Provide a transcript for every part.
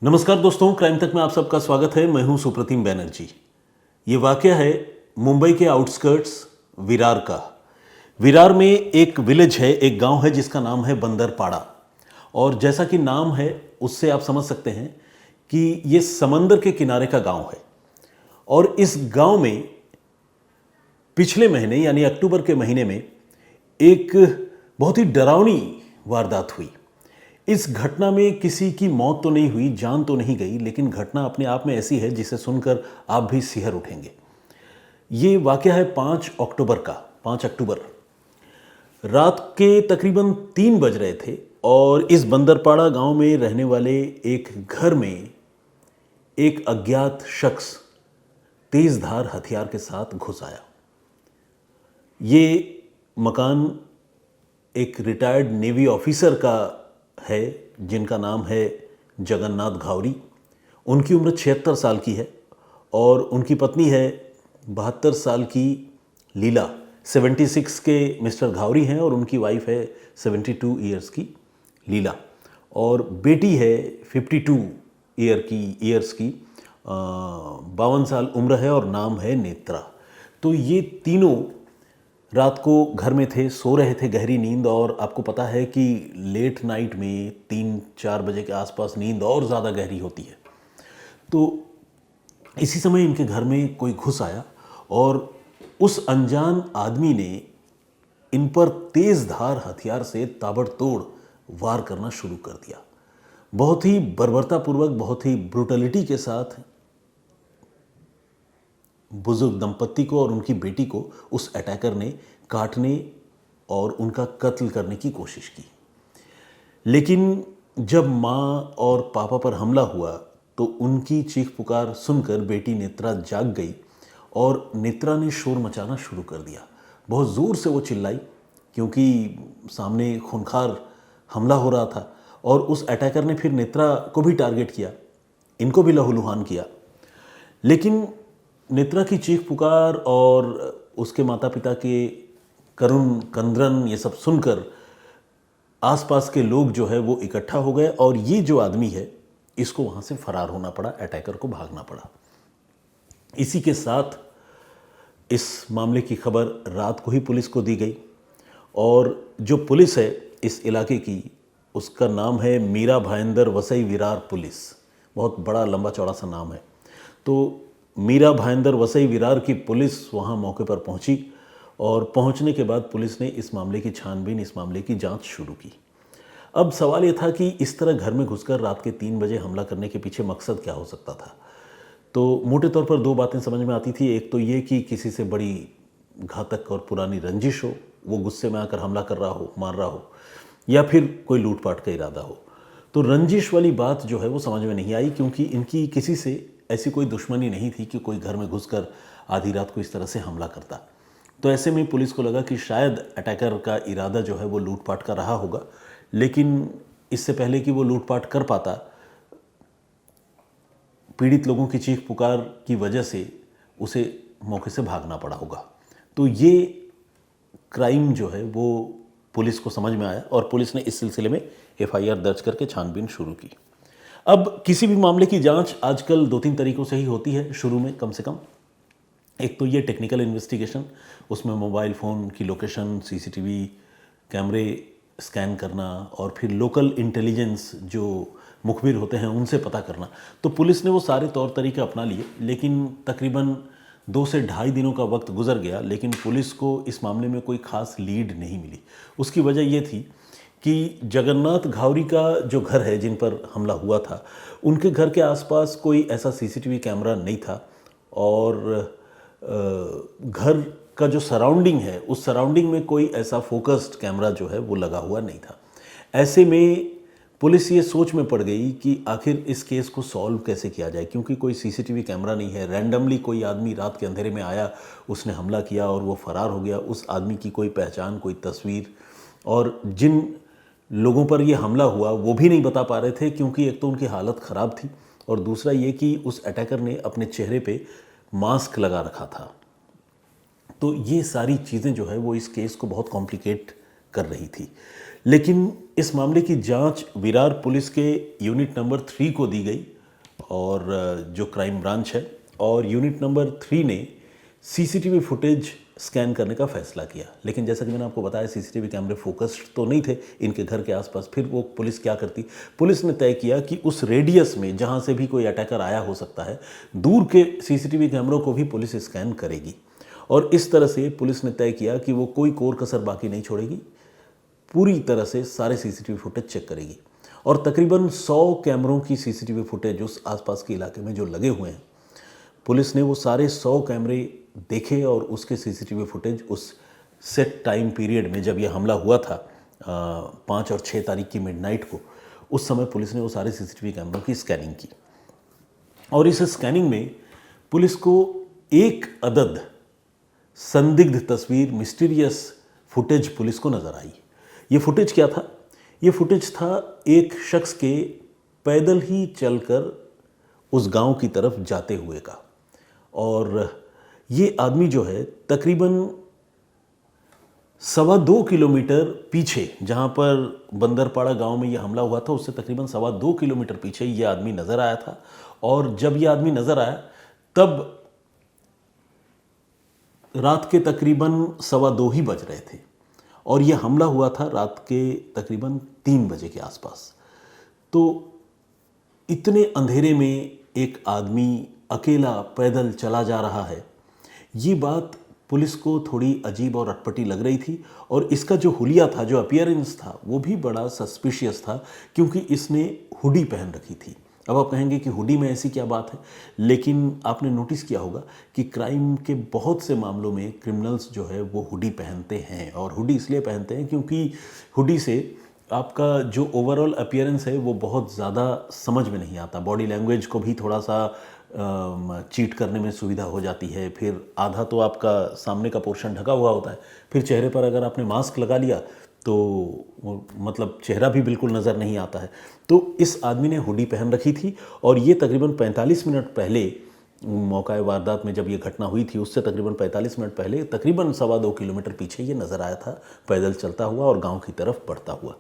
नमस्कार दोस्तों, क्राइम तक में आप सबका स्वागत है। मैं हूं सुप्रतिम बैनर्जी। ये वाकया है मुंबई के आउटस्कर्ट्स विरार का। विरार में एक विलेज है, एक गांव है जिसका नाम है बंदरपाड़ा। और जैसा कि नाम है उससे आप समझ सकते हैं कि ये समंदर के किनारे का गांव है। और इस गांव में पिछले महीने यानी अक्टूबर के महीने में एक बहुत ही डरावनी वारदात हुई। इस घटना में किसी की मौत तो नहीं हुई, जान तो नहीं गई, लेकिन घटना अपने आप में ऐसी है जिसे सुनकर आप भी सिहर उठेंगे। ये वाकया है 5 अक्टूबर का। 5 अक्टूबर रात के तकरीबन 3 बज रहे थे और इस बंदरपाड़ा गांव में रहने वाले एक घर में एक अज्ञात शख्स तेजधार हथियार के साथ घुस आया। ये मकान एक रिटायर्ड नेवी ऑफिसर का है जिनका नाम है जगन्नाथ घावरी। उनकी उम्र 76 साल की है और उनकी पत्नी है 72 साल की लीला। 76 के मिस्टर घावरी हैं और उनकी वाइफ है 72 ईयर्स की लीला। और बेटी है 52 ईयर्स की 52 साल उम्र है और नाम है नेत्रा। तो ये तीनों रात को घर में थे, सो रहे थे गहरी नींद। और आपको पता है कि लेट नाइट में 3-4 बजे के आसपास नींद और ज़्यादा गहरी होती है। तो इसी समय इनके घर में कोई घुस आया और उस अनजान आदमी ने इन पर तेज़धार हथियार से ताबड़तोड़ वार करना शुरू कर दिया। बहुत ही बर्बरतापूर्वक, बहुत ही ब्रुटलिटी के साथ बुजुर्ग दंपत्ति को और उनकी बेटी को उस अटैकर ने काटने और उनका कत्ल करने की कोशिश की। लेकिन जब माँ और पापा पर हमला हुआ तो उनकी चीख पुकार सुनकर बेटी नेत्रा जाग गई और नेत्रा ने शोर मचाना शुरू कर दिया। बहुत ज़ोर से वो चिल्लाई क्योंकि सामने खूंखार हमला हो रहा था। और उस अटैकर ने फिर नेत्रा को भी टारगेट किया, इनको भी लहूलुहान किया। लेकिन नेत्रा की चीख पुकार और उसके माता पिता के करुण क्रंदन ये सब सुनकर आसपास के लोग जो है वो इकट्ठा हो गए और ये जो आदमी है इसको वहाँ से फरार होना पड़ा, अटैकर को भागना पड़ा। इसी के साथ इस मामले की खबर रात को ही पुलिस को दी गई। और जो पुलिस है इस इलाके की, उसका नाम है मीरा भाईंदर वसई विरार पुलिस। बहुत बड़ा लंबा चौड़ा सा नाम है। तो मीरा भाईंदर वसई विरार की पुलिस वहाँ मौके पर पहुँची और पहुँचने के बाद पुलिस ने इस मामले की छानबीन, इस मामले की जांच शुरू की। अब सवाल ये था कि इस तरह घर में घुसकर रात के 3 बजे हमला करने के पीछे मकसद क्या हो सकता था। तो मोटे तौर पर 2 बातें समझ में आती थी। एक तो ये कि किसी से बड़ी घातक और पुरानी रंजिश हो, वो गुस्से में आकर हमला कर रहा हो, मार रहा हो, या फिर कोई लूटपाट का इरादा हो। तो रंजिश वाली बात जो है वो समझ में नहीं आई क्योंकि इनकी किसी से ऐसी कोई दुश्मनी नहीं थी कि कोई घर में घुसकर आधी रात को इस तरह से हमला करता। तो ऐसे में पुलिस को लगा कि शायद अटैकर का इरादा जो है वो लूटपाट का रहा होगा, लेकिन इससे पहले कि वो लूटपाट कर पाता, पीड़ित लोगों की चीख पुकार की वजह से उसे मौके से भागना पड़ा होगा। तो ये क्राइम जो है वो पुलिस को समझ में आया और पुलिस ने इस सिलसिले में FIR दर्ज करके छानबीन शुरू की। अब किसी भी मामले की जांच आजकल 2-3 तरीक़ों से ही होती है शुरू में, कम से कम। एक तो ये टेक्निकल इन्वेस्टिगेशन, उसमें मोबाइल फ़ोन की लोकेशन, CCTV कैमरे स्कैन करना और फिर लोकल इंटेलिजेंस जो मुखबिर होते हैं उनसे पता करना। तो पुलिस ने वो सारे तौर तरीके अपना लिए, लेकिन तकरीबन 2 से ढाई दिनों का वक्त गुजर गया, लेकिन पुलिस को इस मामले में कोई ख़ास लीड नहीं मिली। उसकी वजह ये थी कि जगन्नाथ घावरी का जो घर है जिन पर हमला हुआ था, उनके घर के आसपास कोई ऐसा CCTV कैमरा नहीं था और घर का जो सराउंडिंग है उस सराउंडिंग में कोई ऐसा फोकस्ड कैमरा जो है वो लगा हुआ नहीं था। ऐसे में पुलिस ये सोच में पड़ गई कि आखिर इस केस को सॉल्व कैसे किया जाए, क्योंकि कोई CCTV कैमरा नहीं है। रैंडमली कोई आदमी रात के अंधेरे में आया, उसने हमला किया और वो फरार हो गया। उस आदमी की कोई पहचान, कोई तस्वीर, और जिन लोगों पर ये हमला हुआ वो भी नहीं बता पा रहे थे, क्योंकि एक तो उनकी हालत ख़राब थी और दूसरा ये कि उस अटैकर ने अपने चेहरे पे मास्क लगा रखा था। तो ये सारी चीज़ें जो है वो इस केस को बहुत कॉम्प्लिकेट कर रही थी। लेकिन इस मामले की जांच विरार पुलिस के यूनिट नंबर 3 को दी गई, और जो क्राइम ब्रांच है, और यूनिट नंबर 3 ने सीसीटीवी फुटेज स्कैन करने का फैसला किया। लेकिन जैसा कि मैंने आपको बताया, सीसीटीवी कैमरे फोकस्ड तो नहीं थे इनके घर के आसपास। फिर वो पुलिस क्या करती? पुलिस ने तय किया कि उस रेडियस में जहां से भी कोई अटैकर आया हो सकता है, दूर के सीसीटीवी कैमरों को भी पुलिस स्कैन करेगी। और इस तरह से पुलिस ने तय किया कि वो कोई कोर कसर बाकी नहीं छोड़ेगी, पूरी तरह से सारे सीसीटीवी फुटेज चेक करेगी। और तकरीबन 100 कैमरों की सीसीटीवी फुटेज उस आसपास के इलाके में जो लगे हुए हैं, पुलिस ने वो सारे 100 कैमरे देखे, और उसके सीसीटीवी फुटेज उस सेट टाइम पीरियड में जब ये हमला हुआ था 5 और 6 तारीख की मिडनाइट को, उस समय पुलिस ने वो सारे सीसीटीवी कैमरों की स्कैनिंग की। और इस स्कैनिंग में पुलिस को एक अदद संदिग्ध तस्वीर, मिस्टीरियस फुटेज पुलिस को नज़र आई। ये फुटेज क्या था? ये फुटेज था एक शख्स के पैदल ही चलकर उस गांव की तरफ जाते हुए का। और ये आदमी जो है तकरीबन 2.25 किलोमीटर पीछे, जहां पर बंदरपाड़ा गांव में ये हमला हुआ था, उससे तकरीबन 2.25 किलोमीटर पीछे ये आदमी नज़र आया था। और जब ये आदमी नज़र आया तब रात के तकरीबन 2:15 ही बज रहे थे, और यह हमला हुआ था रात के तकरीबन 3 बजे के आसपास। तो इतने अंधेरे में एक आदमी अकेला पैदल चला जा रहा है, ये बात पुलिस को थोड़ी अजीब और अटपटी लग रही थी। और इसका जो हुलिया था, जो अपीयरेंस था, वो भी बड़ा सस्पिशियस था, क्योंकि इसने हुडी पहन रखी थी। अब आप कहेंगे कि हुडी में ऐसी क्या बात है, लेकिन आपने नोटिस किया होगा कि क्राइम के बहुत से मामलों में क्रिमिनल्स जो है वो हुडी पहनते हैं। और हुडी इसलिए पहनते हैं क्योंकि हुडी से आपका जो ओवरऑल अपीयरेंस है वो बहुत ज़्यादा समझ में नहीं आता। बॉडी लैंग्वेज को भी थोड़ा सा चीट करने में सुविधा हो जाती है। फिर आधा तो आपका सामने का पोर्शन ढका हुआ होता है, फिर चेहरे पर अगर आपने मास्क लगा लिया तो मतलब चेहरा भी बिल्कुल नज़र नहीं आता है। तो इस आदमी ने हुडी पहन रखी थी, और ये तकरीबन 45 मिनट पहले, मौका वारदात में जब ये घटना हुई थी उससे तकरीबन 45 मिनट पहले, तकरीबन 2.25 किलोमीटर पीछे ये नज़र आया था पैदल चलता हुआ और गांव की तरफ बढ़ता हुआ।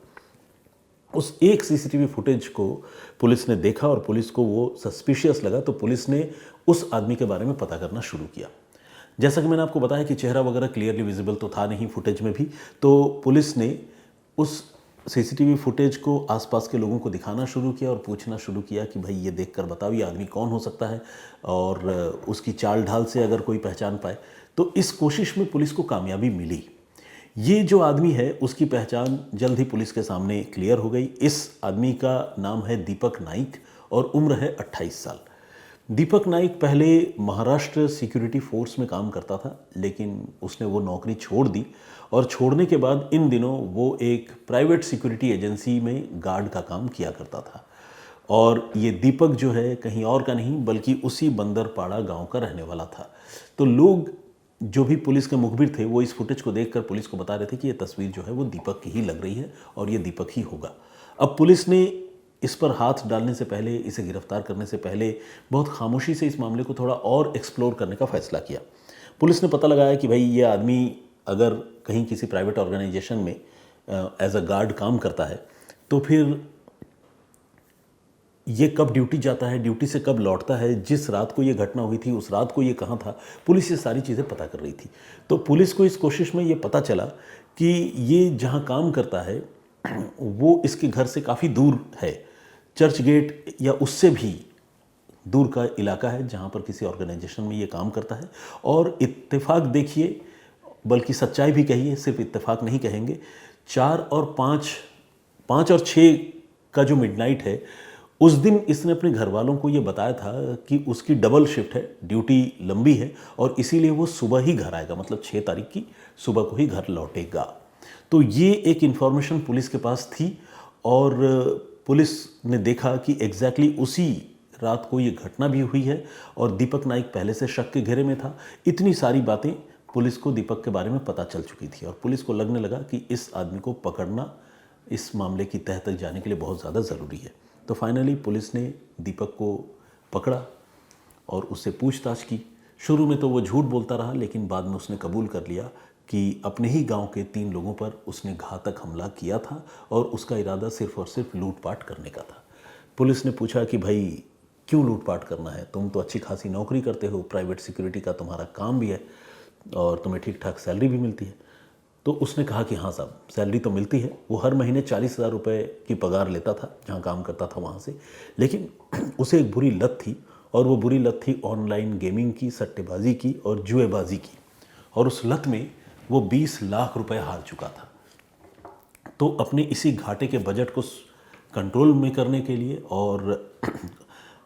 उस एक सीसीटीवी फुटेज को पुलिस ने देखा और पुलिस को वो सस्पिशियस लगा, तो पुलिस ने उस आदमी के बारे में पता करना शुरू किया। जैसा कि मैंने आपको बताया कि चेहरा वगैरह क्लियरली विजिबल तो था नहीं फुटेज में भी, तो पुलिस ने उस सीसीटीवी फुटेज को आसपास के लोगों को दिखाना शुरू किया और पूछना शुरू किया कि भाई ये देखकर बताओ ये आदमी कौन हो सकता है, और उसकी चाल ढाल से अगर कोई पहचान पाए। तो इस कोशिश में पुलिस को कामयाबी मिली। ये जो आदमी है उसकी पहचान जल्द ही पुलिस के सामने क्लियर हो गई। इस आदमी का नाम है दीपक नाइक, और उम्र है 28 साल। दीपक नाइक पहले महाराष्ट्र सिक्योरिटी फोर्स में काम करता था, लेकिन उसने वो नौकरी छोड़ दी, और छोड़ने के बाद इन दिनों वो एक प्राइवेट सिक्योरिटी एजेंसी में गार्ड का काम किया करता था। और ये दीपक जो है कहीं और का नहीं बल्कि उसी बंदरपाड़ा गांव का रहने वाला था। तो लोग जो भी पुलिस के मुखबिर थे वो इस फुटेज को देखकर पुलिस को बता रहे थे कि ये तस्वीर जो है वो दीपक की ही लग रही है और ये दीपक ही होगा। अब पुलिस ने इस पर हाथ डालने से पहले, इसे गिरफ्तार करने से पहले बहुत खामोशी से इस मामले को थोड़ा और एक्सप्लोर करने का फैसला किया। पुलिस ने पता लगाया कि भाई ये आदमी अगर कहीं किसी प्राइवेट ऑर्गेनाइजेशन में एज अ गार्ड काम करता है तो फिर ये कब ड्यूटी जाता है, ड्यूटी से कब लौटता है, जिस रात को ये घटना हुई थी उस रात को ये कहाँ था, पुलिस ये सारी चीज़ें पता कर रही थी। तो पुलिस को इस कोशिश में ये पता चला कि ये जहाँ काम करता है वो इसके घर से काफ़ी दूर है, चर्च गेट या उससे भी दूर का इलाका है जहाँ पर किसी ऑर्गेनाइजेशन में ये काम करता है। और इत्तेफाक देखिए, बल्कि सच्चाई भी कहिए, सिर्फ इत्तेफाक नहीं कहेंगे, 4 और 5 और 6 का जो मिडनाइट है उस दिन इसने अपने घर वालों को ये बताया था कि उसकी डबल शिफ्ट है, ड्यूटी लंबी है और इसीलिए वो सुबह ही घर आएगा, मतलब 6 तारीख की सुबह को ही घर लौटेगा। तो ये एक इन्फॉर्मेशन पुलिस के पास थी और पुलिस ने देखा कि एग्जैक्टली उसी रात को ये घटना भी हुई है और दीपक नाइक पहले से शक के घेरे में था। इतनी सारी बातें पुलिस को दीपक के बारे में पता चल चुकी थी और पुलिस को लगने लगा कि इस आदमी को पकड़ना इस मामले की तह तक जाने के लिए बहुत ज़्यादा ज़रूरी है। तो फाइनली पुलिस ने दीपक को पकड़ा और उससे पूछताछ की। शुरू में तो वो झूठ बोलता रहा, लेकिन बाद में उसने कबूल कर लिया कि अपने ही गांव के 3 लोगों पर उसने घातक हमला किया था और उसका इरादा सिर्फ और सिर्फ लूटपाट करने का था। पुलिस ने पूछा कि भाई क्यों लूटपाट करना है, तुम तो अच्छी खासी नौकरी करते हो, प्राइवेट सिक्योरिटी का तुम्हारा काम भी है और तुम्हें ठीक ठाक सैलरी भी मिलती है। तो उसने कहा कि हाँ साहब, सैलरी तो मिलती है। वो हर महीने 40,000 रुपये की पगार लेता था जहाँ काम करता था वहाँ से, लेकिन उसे एक बुरी लत थी और वो बुरी लत थी ऑनलाइन गेमिंग की, सट्टेबाजी की और जुएबाजी की। और उस लत में वो 20 लाख रुपए हार चुका था। तो अपने इसी घाटे के बजट को कंट्रोल में करने के लिए और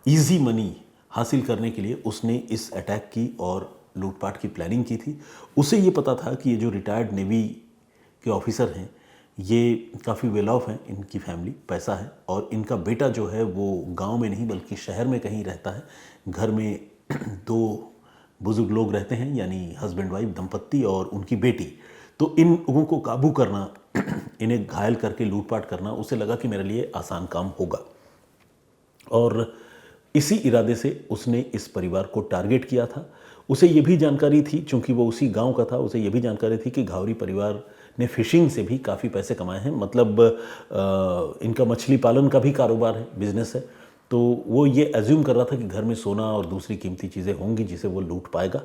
इजी मनी हासिल करने के लिए उसने इस अटैक की और लूटपाट की प्लानिंग की थी। उसे ये पता था कि ये जो रिटायर्ड नेवी के ऑफिसर हैं ये काफ़ी वेल ऑफ हैं, इनकी फैमिली पैसा है और इनका बेटा जो है वो गांव में नहीं बल्कि शहर में कहीं रहता है। घर में 2 बुजुर्ग लोग रहते हैं, यानी हस्बैंड वाइफ दंपत्ति और उनकी बेटी। तो इन लोगों को काबू करना, इन्हें घायल करके लूटपाट करना, उसे लगा कि मेरे लिए आसान काम होगा और इसी इरादे से उसने इस परिवार को टारगेट किया था। उसे ये भी जानकारी थी, चूंकि वो उसी गांव का था, उसे ये भी जानकारी थी कि घावरी परिवार ने फिशिंग से भी काफ़ी पैसे कमाए हैं, मतलब इनका मछली पालन का भी कारोबार है, बिजनेस है। तो वो ये एज्यूम कर रहा था कि घर में सोना और दूसरी कीमती चीज़ें होंगी जिसे वो लूट पाएगा।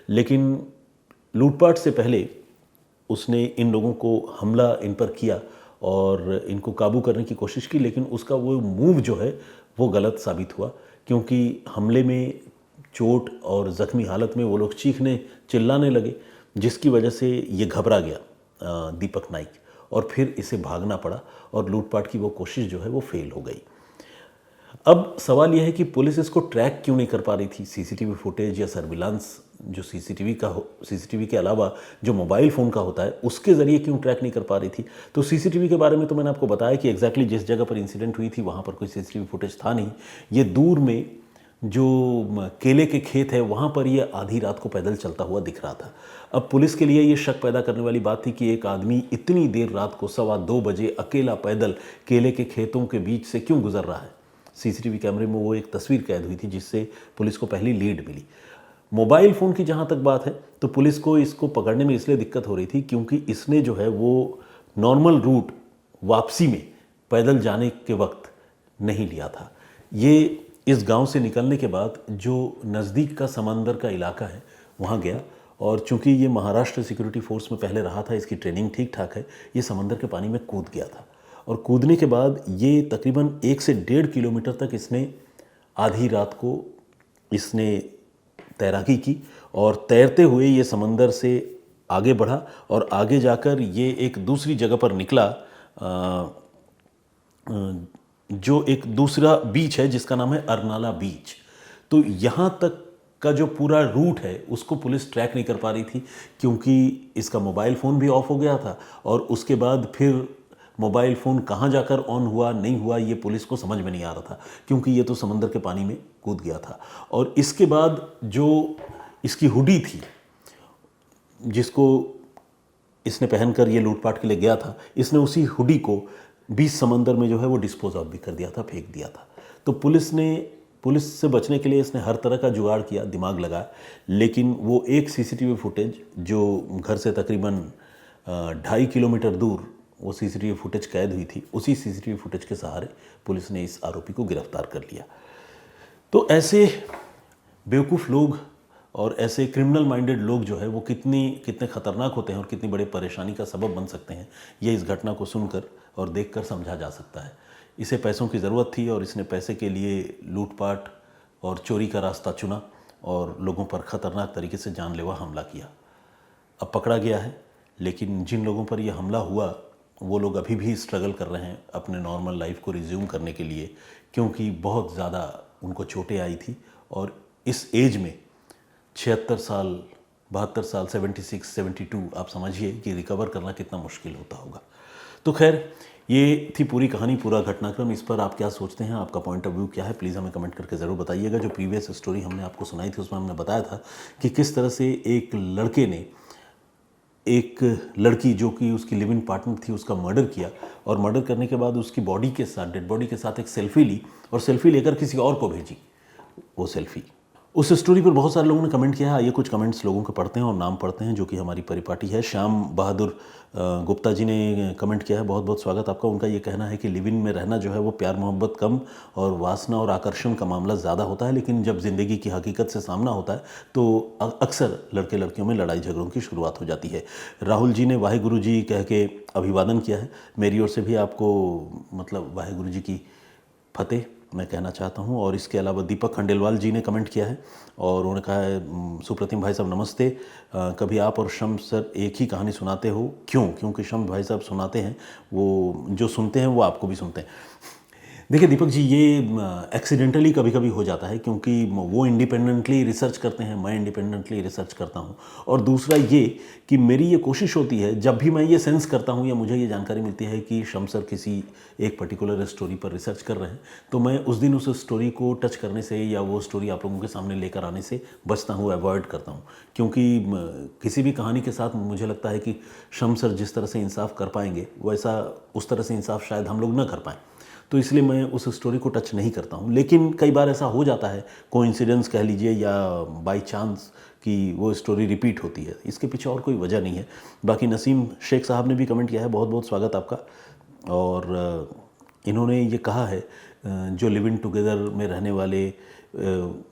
लेकिन लूटपाट से पहले उसने इन लोगों को हमला इन पर किया और इनको काबू करने की कोशिश की, लेकिन उसका वो मूव जो है वो गलत साबित हुआ, क्योंकि हमले में चोट और ज़ख्मी हालत में वो लोग चीखने चिल्लाने लगे, जिसकी वजह से ये घबरा गया दीपक नाइक और फिर इसे भागना पड़ा और लूटपाट की वो कोशिश जो है वो फेल हो गई। अब सवाल यह है कि पुलिस इसको ट्रैक क्यों नहीं कर पा रही थी। सीसीटीवी फुटेज या सर्विलांस जो सीसीटीवी के अलावा जो मोबाइल फ़ोन का होता है उसके ज़रिए क्यों ट्रैक नहीं कर पा रही थी। तो सीसीटीवी के बारे में तो मैंने आपको बताया कि एग्जैक्टली जिस जगह पर इंसिडेंट हुई थी वहाँ पर कोई सीसीटीवी फुटेज था नहीं। ये दूर में जो केले के खेत है वहाँ पर ये आधी रात को पैदल चलता हुआ दिख रहा था। अब पुलिस के लिए ये शक पैदा करने वाली बात थी कि एक आदमी इतनी देर रात को 2:15 बजे अकेला पैदल केले के खेतों के बीच से क्यों गुजर रहा है। सीसीटीवी कैमरे में वो एक तस्वीर कैद हुई थी जिससे पुलिस को पहली लीड मिली। मोबाइल फ़ोन की जहाँ तक बात है तो पुलिस को इसको पकड़ने में इसलिए दिक्कत हो रही थी क्योंकि इसने जो है वो नॉर्मल रूट वापसी में पैदल जाने के वक्त नहीं लिया था। ये इस गांव से निकलने के बाद जो नज़दीक का समंदर का इलाका है वहाँ गया और चूंकि ये महाराष्ट्र सिक्योरिटी फोर्स में पहले रहा था, इसकी ट्रेनिंग ठीक ठाक है, ये समंदर के पानी में कूद गया था और कूदने के बाद ये तकरीबन 1 से 1.5 किलोमीटर तक इसने आधी रात को इसने तैराकी की और तैरते हुए ये समंदर से आगे बढ़ा और आगे जाकर ये एक दूसरी जगह पर निकला जो एक दूसरा बीच है जिसका नाम है अरनाला बीच। तो यहाँ तक का जो पूरा रूट है उसको पुलिस ट्रैक नहीं कर पा रही थी क्योंकि इसका मोबाइल फ़ोन भी ऑफ हो गया था और उसके बाद फिर मोबाइल फ़ोन कहाँ जाकर ऑन हुआ नहीं हुआ ये पुलिस को समझ में नहीं आ रहा था क्योंकि ये तो समंदर के पानी में कूद गया था। और इसके बाद जो इसकी हुडी थी जिसको इसने पहनकर ये लूटपाट के लिए गया था, इसने उसी हुडी को बीच समंदर में जो है वो डिस्पोज ऑफ भी कर दिया था, फेंक दिया था। तो पुलिस से बचने के लिए इसने हर तरह का जुगाड़ किया, दिमाग लगाया, लेकिन वो एक सीसीटीवी फुटेज जो घर से तकरीबन 2.5 किलोमीटर दूर वो सीसीटीवी फुटेज कैद हुई थी, उसी सीसीटीवी फुटेज के सहारे पुलिस ने इस आरोपी को गिरफ्तार कर लिया। तो ऐसे बेवकूफ़ लोग और ऐसे क्रिमिनल माइंडेड लोग जो है वो कितने ख़तरनाक होते हैं और कितनी बड़ी परेशानी का सबब बन सकते हैं, ये इस घटना को सुनकर और देखकर समझा जा सकता है। इसे पैसों की ज़रूरत थी और इसने पैसे के लिए लूटपाट और चोरी का रास्ता चुना और लोगों पर ख़तरनाक तरीके से जानलेवा हमला किया। अब पकड़ा गया है, लेकिन जिन लोगों पर यह हमला हुआ वो लोग अभी भी स्ट्रगल कर रहे हैं अपने नॉर्मल लाइफ को रिज्यूम करने के लिए, क्योंकि बहुत ज़्यादा उनको चोटें आई थी और इस एज में 76 साल 72 साल 76 72 आप समझिए कि रिकवर करना कितना मुश्किल होता होगा। तो खैर ये थी पूरी कहानी, पूरा घटनाक्रम। इस पर आप क्या सोचते हैं, आपका पॉइंट ऑफ व्यू क्या है, प्लीज़ हमें कमेंट करके ज़रूर बताइएगा। जो प्रीवियस स्टोरी हमने आपको सुनाई थी उसमें हमने बताया था कि किस तरह से एक लड़के ने एक लड़की जो कि उसकी लिव इन पार्टनर थी उसका मर्डर किया और मर्डर करने के बाद उसकी बॉडी के साथ, डेड बॉडी के साथ एक सेल्फ़ी ली और सेल्फ़ी लेकर किसी और को भेजी वो सेल्फ़ी। उस स्टोरी पर बहुत सारे लोगों ने कमेंट किया है। आइए कुछ कमेंट्स लोगों के पढ़ते हैं और नाम पढ़ते हैं, जो कि हमारी परिपाटी है। श्याम बहादुर गुप्ता जी ने कमेंट किया है, बहुत बहुत स्वागत आपका। उनका ये कहना है कि लिव इन में रहना जो है वो प्यार मोहब्बत कम और वासना और आकर्षण का मामला ज़्यादा होता है, लेकिन जब ज़िंदगी की हकीकत से सामना होता है तो अक्सर लड़के लड़कियों में लड़ाई झगड़ों की शुरुआत हो जाती है। राहुल जी ने वाहेगुरु जी कह के अभिवादन किया है। मेरी ओर से भी आपको मतलब वाहेगुरु जी की फतेह मैं कहना चाहता हूं। और इसके अलावा दीपक खंडेलवाल जी ने कमेंट किया है और उन्होंने कहा है, सुप्रतिम भाई साहब नमस्ते, कभी आप और शम्स सर एक ही कहानी सुनाते हो क्यों? क्योंकि शम्स भाई साहब सुनाते हैं, वो जो सुनते हैं वो आपको भी सुनते हैं। देखिए दीपक जी, ये एक्सीडेंटली कभी कभी हो जाता है, क्योंकि वो इंडिपेंडेंटली रिसर्च करते हैं, मैं इंडिपेंडेंटली रिसर्च करता हूँ। और दूसरा ये कि मेरी ये कोशिश होती है, जब भी मैं ये सेंस करता हूँ या मुझे ये जानकारी मिलती है कि शम्स सर किसी एक पर्टिकुलर स्टोरी पर रिसर्च कर रहे हैं, तो मैं उस दिन उस स्टोरी को टच करने से या वो स्टोरी आप लोगों के सामने लेकर आने से बचता हूँ, अवॉइड करता हूँ। क्योंकि किसी भी कहानी के साथ मुझे लगता है कि शम्स सर जिस तरह से इंसाफ कर पाएंगे, वैसा उस तरह से इंसाफ शायद हम लोग ना कर पाएँ, तो इसलिए मैं उस स्टोरी को टच नहीं करता हूँ। लेकिन कई बार ऐसा हो जाता है, कोइंसिडेंस कह लीजिए या बाय चांस, कि वो स्टोरी रिपीट होती है। इसके पीछे और कोई वजह नहीं है। बाकी नसीम शेख साहब ने भी कमेंट किया है, बहुत बहुत स्वागत आपका। और इन्होंने ये कहा है, जो लिव इन टुगेदर में रहने वाले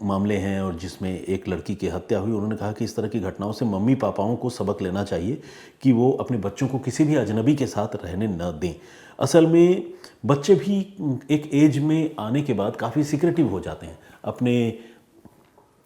मामले हैं और जिसमें एक लड़की की हत्या हुई, उन्होंने कहा कि इस तरह की घटनाओं से मम्मी पापाओं को सबक लेना चाहिए कि वो अपने बच्चों को किसी भी अजनबी के साथ रहने न दें। असल में बच्चे भी एक एज में आने के बाद काफ़ी सिक्रेटिव हो जाते हैं, अपने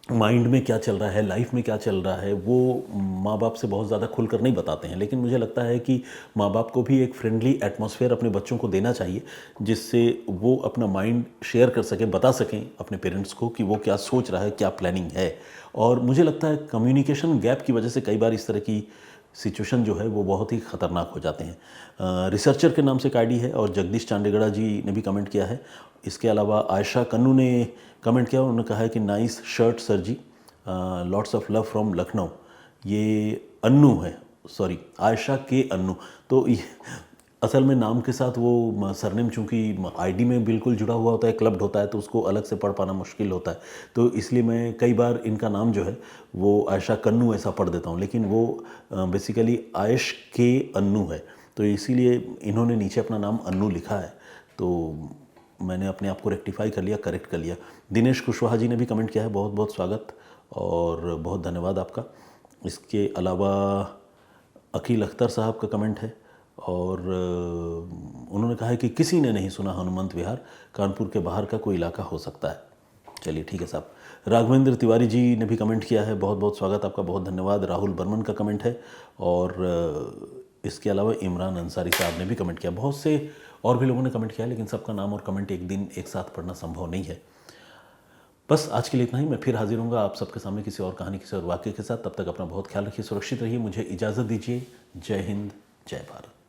माइंड में क्या चल रहा है, लाइफ में क्या चल रहा है, वो माँ बाप से बहुत ज़्यादा खुलकर नहीं बताते हैं। लेकिन मुझे लगता है कि माँ बाप को भी एक फ्रेंडली एटमॉस्फेयर अपने बच्चों को देना चाहिए, जिससे वो अपना माइंड शेयर कर सकें, बता सकें अपने पेरेंट्स को कि वो क्या सोच रहा है, क्या प्लानिंग है। और मुझे लगता है कम्युनिकेशन गैप की वजह से कई बार इस तरह की सिचुएशन जो है वो बहुत ही ख़तरनाक हो जाते हैं। रिसर्चर के नाम से एक आईडी है और जगदीश चांडेगड़ा जी ने भी कमेंट किया है। इसके अलावा आयशा कन्नू ने कमेंट किया, उन्होंने कहा है कि nice shirt sir ji, lots of love from Lucknow. ये अन्नू है, सॉरी आयशा के अन्नू। तो असल में नाम के साथ वो सरनेम चूँकि आईडी में बिल्कुल जुड़ा हुआ होता है, क्लब्ड होता है, तो उसको अलग से पढ़ पाना मुश्किल होता है। तो इसलिए मैं कई बार इनका नाम जो है वो आयशा कन्नू ऐसा पढ़ देता हूँ, लेकिन वो बेसिकली आयश के अन्नू है। तो इसीलिए इन्होंने नीचे अपना नाम अन्नू लिखा है, तो मैंने अपने आप को रेक्टिफाई कर लिया, करेक्ट कर लिया। दिनेश कुशवाहा जी ने भी कमेंट किया है, बहुत बहुत स्वागत और बहुत धन्यवाद आपका। इसके अलावा अकील अख्तर साहब का कमेंट है और उन्होंने कहा है कि किसी ने नहीं सुना हनुमंत विहार, कानपुर के बाहर का कोई इलाका हो सकता है। चलिए ठीक है साहब। राघवेंद्र तिवारी जी ने भी कमेंट किया है, बहुत बहुत स्वागत आपका, बहुत धन्यवाद। राहुल बर्मन का कमेंट है और इसके अलावा इमरान अंसारी साहब ने भी कमेंट किया। बहुत से और भी लोगों ने कमेंट किया, लेकिन सबका नाम और कमेंट एक दिन एक साथ पढ़ना संभव नहीं है। बस आज के लिए इतना ही। मैं फिर हाजिर हूँगा आप सबके सामने किसी और कहानी, किसी और वाक्य के साथ। तब तक अपना बहुत ख्याल रखिए, सुरक्षित रहिए। मुझे इजाज़त दीजिए। जय हिंद, जय भारत।